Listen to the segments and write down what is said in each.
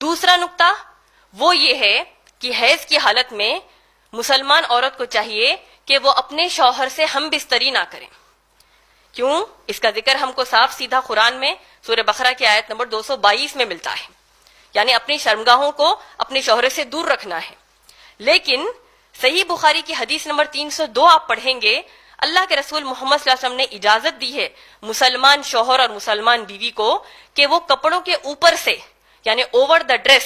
دوسرا نقطہ وہ یہ ہے کہ حیض کی حالت میں مسلمان عورت کو چاہیے کہ وہ اپنے شوہر سے ہم بستری نہ کریں. کیوں؟ اس کا ذکر ہم کو صاف سیدھا قرآن میں سورہ بقرہ کی آیت نمبر 222 میں ملتا ہے. یعنی اپنی شرمگاہوں کو اپنے شوہر سے دور رکھنا ہے. لیکن صحیح بخاری کی حدیث نمبر 302 آپ پڑھیں گے، اللہ کے رسول محمد صلی اللہ علیہ وسلم نے اجازت دی ہے مسلمان شوہر اور مسلمان بیوی کو کہ وہ کپڑوں کے اوپر سے یعنی اوور دا ڈریس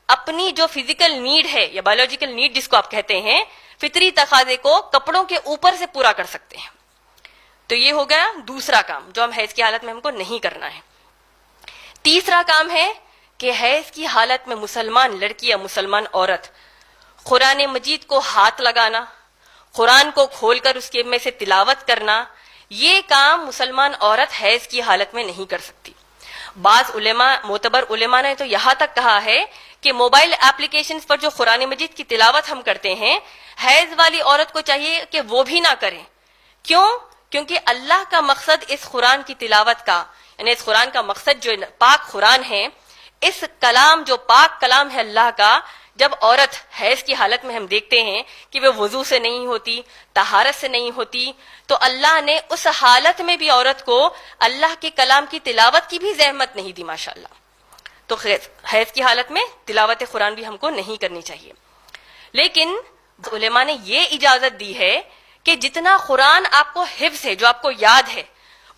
اپنی جو فزیکل نیڈ ہے یا بایولوجیکل نیڈ جس کو آپ کہتے ہیں، فطری تقاضے کو کپڑوں کے اوپر سے پورا کر سکتے ہیں. تو یہ ہو گیا دوسرا کام جو ہم حیض کی حالت میں ہم کو نہیں کرنا ہے. تیسرا کام ہے کہ حیض کی حالت میں مسلمان لڑکی یا مسلمان عورت قرآن مجید کو ہاتھ لگانا، قرآن کو کھول کر اس کے میں سے تلاوت کرنا، یہ کام مسلمان عورت حیض کی حالت میں نہیں کر سکتی. بعض علماء معتبر علماء نے تو یہاں تک کہا ہے کہ موبائل ایپلیکیشنز پر جو قرآن مجید کی تلاوت ہم کرتے ہیں، حیض والی عورت کو چاہیے کہ وہ بھی نہ کریں. کیوں؟ کیونکہ اللہ کا مقصد اس قرآن کی تلاوت کا یعنی اس قرآن کا مقصد جو پاک قرآن ہے، اس کلام جو پاک کلام ہے اللہ کا، جب عورت حیض کی حالت میں ہم دیکھتے ہیں کہ وہ وضو سے نہیں ہوتی، طہارت سے نہیں ہوتی، تو اللہ نے اس حالت میں بھی عورت کو اللہ کے کلام کی تلاوت کی بھی زحمت نہیں دی ماشاءاللہ. تو حیض کی حالت میں تلاوت قرآن بھی ہم کو نہیں کرنی چاہیے. لیکن علماء نے یہ اجازت دی ہے کہ جتنا قرآن آپ کو حفظ ہے، جو آپ کو یاد ہے،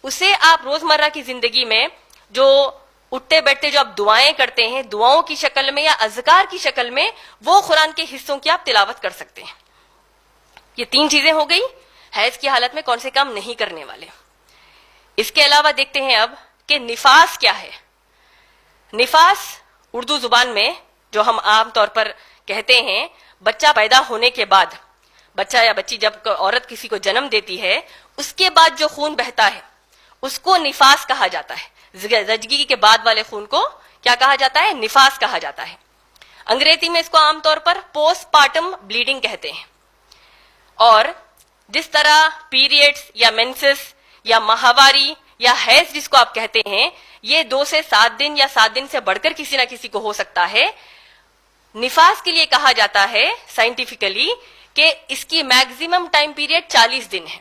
اسے آپ روزمرہ کی زندگی میں جو اٹھتے بیٹھتے جو آپ دعائیں کرتے ہیں، دعاؤں کی شکل میں یا اذکار کی شکل میں، وہ قرآن کے حصوں کی آپ تلاوت کر سکتے ہیں. یہ 3 چیزیں ہو گئی حیض کی حالت میں کون سے کام نہیں کرنے والے. اس کے علاوہ دیکھتے ہیں اب کہ نفاس کیا ہے. نفاس اردو زبان میں جو ہم عام طور پر کہتے ہیں، بچہ پیدا ہونے کے بعد، بچہ یا بچی جب عورت کسی کو جنم دیتی ہے، اس کے بعد جو خون بہتا ہے اس کو نفاس کہا جاتا ہے. زچگی کے بعد والے خون کو کیا کہا جاتا ہے؟ نفاس کہا جاتا ہے. انگریزی میں اس کو عام طور پر پوسٹ پارٹم بلیڈنگ کہتے ہیں. اور جس طرح پیریڈز یا مینسس یا ماہواری یا حیض جس کو آپ کہتے ہیں، یہ 2 سے 7 دن یا 7 دن سے بڑھ کر کسی نہ کسی کو ہو سکتا ہے. نفاس کے لیے کہا جاتا ہے سائنٹیفکلی کہ اس کی میکزیمم ٹائم پیریڈ 40 دن ہے.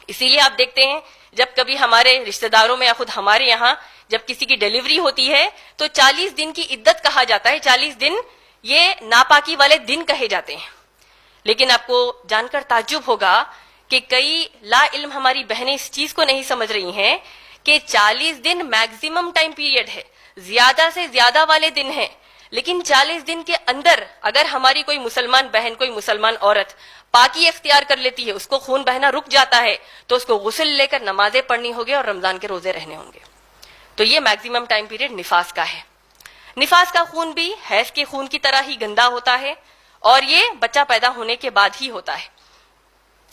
اسی لیے آپ دیکھتے ہیں جب کبھی ہمارے رشتہ داروں میں یا خود ہمارے یہاں جب کسی کی ڈیلیوری ہوتی ہے تو 40 دن کی عدت کہا جاتا ہے. 40 دن یہ ناپاکی والے دن کہے جاتے ہیں. لیکن آپ کو جان کر تعجب ہوگا کہ کئی لا علم ہماری بہنیں اس چیز کو نہیں سمجھ رہی ہیں کہ 40 دن میکزیمم ٹائم پیریڈ ہے، زیادہ سے زیادہ والے دن ہیں. لیکن 40 دن کے اندر اگر ہماری کوئی مسلمان بہن، کوئی مسلمان عورت پاکی اختیار کر لیتی ہے، اس کو خون بہنا رک جاتا ہے، تو اس کو غسل لے کر نمازیں پڑھنی ہوگی اور رمضان کے روزے رہنے ہوں گے. تو یہ میکزیمم ٹائم پیریڈ نفاس کا ہے. نفاس کا خون بھی حیض کے خون کی طرح ہی گندا ہوتا ہے اور یہ بچہ پیدا ہونے کے بعد ہی ہوتا ہے.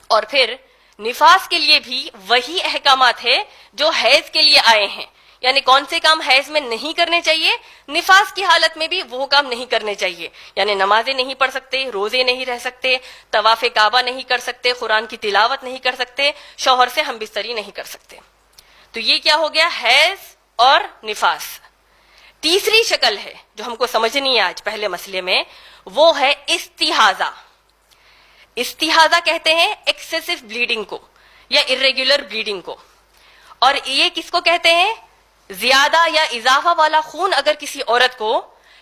اور پھر نفاس کے لیے بھی وہی احکامات ہے جو حیض کے لیے آئے ہیں. یعنی کون سے کام حیض میں نہیں کرنے چاہیے، نفاس کی حالت میں بھی وہ کام نہیں کرنے چاہیے. یعنی نمازیں نہیں پڑھ سکتے، روزے نہیں رہ سکتے، طواف کعبہ نہیں کر سکتے، قرآن کی تلاوت نہیں کر سکتے، شوہر سے ہم بستری نہیں کر سکتے. تو یہ کیا ہو گیا؟ حیض اور نفاس. تیسری شکل ہے جو ہم کو سمجھنی ہے آج پہلے مسئلے میں، وہ ہے استحاضہ. استحاضہ کہتے ہیں ایکسیسو بلیڈنگ کو یا irregular بلیڈنگ کو. اور یہ کس کو کہتے ہیں؟ زیادہ یا اضافہ والا خون اگر کسی عورت کو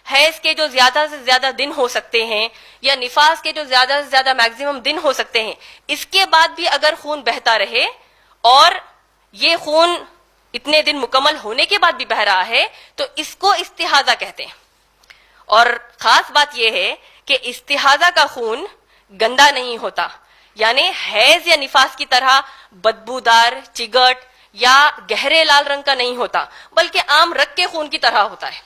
حیض کے جو زیادہ سے زیادہ دن ہو سکتے ہیں یا نفاس کے جو زیادہ سے زیادہ میکزیمم دن ہو سکتے ہیں، اس کے بعد بھی اگر خون بہتا رہے اور یہ خون اتنے دن مکمل ہونے کے بعد بھی بہ رہا ہے، تو اس کو استحاضہ کہتے ہیں. اور خاص بات یہ ہے کہ استحاضہ کا خون گندا نہیں ہوتا، یعنی حیض یا نفاس کی طرح بدبودار، چگٹ یا گہرے لال رنگ کا نہیں ہوتا، بلکہ عام رگ کے خون کی طرح ہوتا ہے.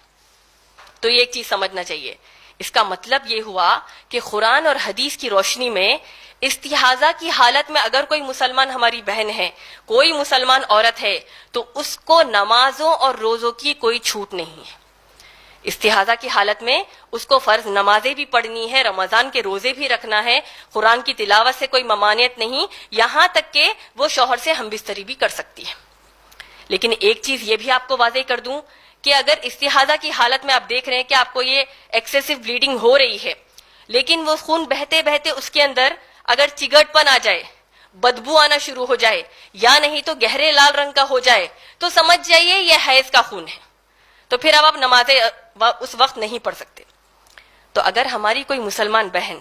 تو یہ ایک چیز سمجھنا چاہیے. اس کا مطلب یہ ہوا کہ قرآن اور حدیث کی روشنی میں استحاضہ کی حالت میں اگر کوئی مسلمان ہماری بہن ہے، کوئی مسلمان عورت ہے، تو اس کو نمازوں اور روزوں کی کوئی چھوٹ نہیں ہے. استحاضہ کی حالت میں اس کو فرض نمازیں بھی پڑھنی ہے، رمضان کے روزے بھی رکھنا ہے، قرآن کی تلاوت سے کوئی ممانعت نہیں، یہاں تک کہ وہ شوہر سے ہم بستری بھی کر سکتی ہے. لیکن ایک چیز یہ بھی آپ کو واضح کر دوں کہ اگر استحاضہ کی حالت میں آپ دیکھ رہے ہیں کہ آپ کو یہ ایکسیسو بلیڈنگ ہو رہی ہے، لیکن وہ خون بہتے بہتے اس کے اندر اگر چگٹ پن آ جائے، بدبو آنا شروع ہو جائے، یا نہیں تو گہرے لال رنگ کا ہو جائے، تو سمجھ جائیے یہ حیض کا خون ہے، تو پھر اب آپ نمازیں اس وقت نہیں پڑھ سکتے۔ تو اگر ہماری کوئی مسلمان بہن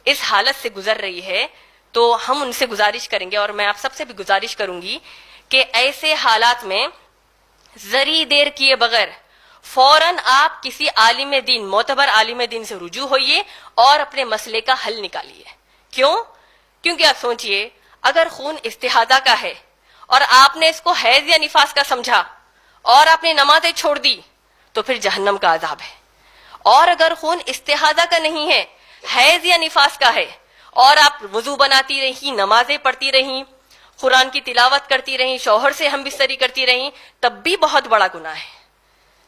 اس حالت سے گزر رہی ہے تو ہم ان سے گزارش کریں گے، اور میں آپ سب سے بھی گزارش کروں گی کہ ایسے حالات میں ذری دیر کیے بغیر فوراً آپ کسی عالم دین، معتبر عالم دین سے رجوع ہوئیے اور اپنے مسئلے کا حل نکالیے۔ کیوں؟ کیونکہ آپ سوچئے، اگر خون استحاضہ کا ہے اور آپ نے اس کو حیض یا نفاس کا سمجھا اور آپ نے نمازیں چھوڑ دی تو پھر جہنم کا عذاب ہے، اور اگر خون استحاضہ کا نہیں ہے، حیض یا نفاس کا ہے، اور آپ وضو بناتی رہیں، نمازیں پڑھتی رہیں، قرآن کی تلاوت کرتی رہیں، شوہر سے ہم بستری کرتی رہیں، تب بھی بہت بڑا گناہ ہے۔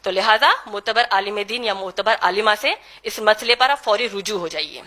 تو لہٰذا معتبر عالم دین یا معتبر عالمہ سے اس مسئلے پر آپ فوری رجوع ہو جائیے۔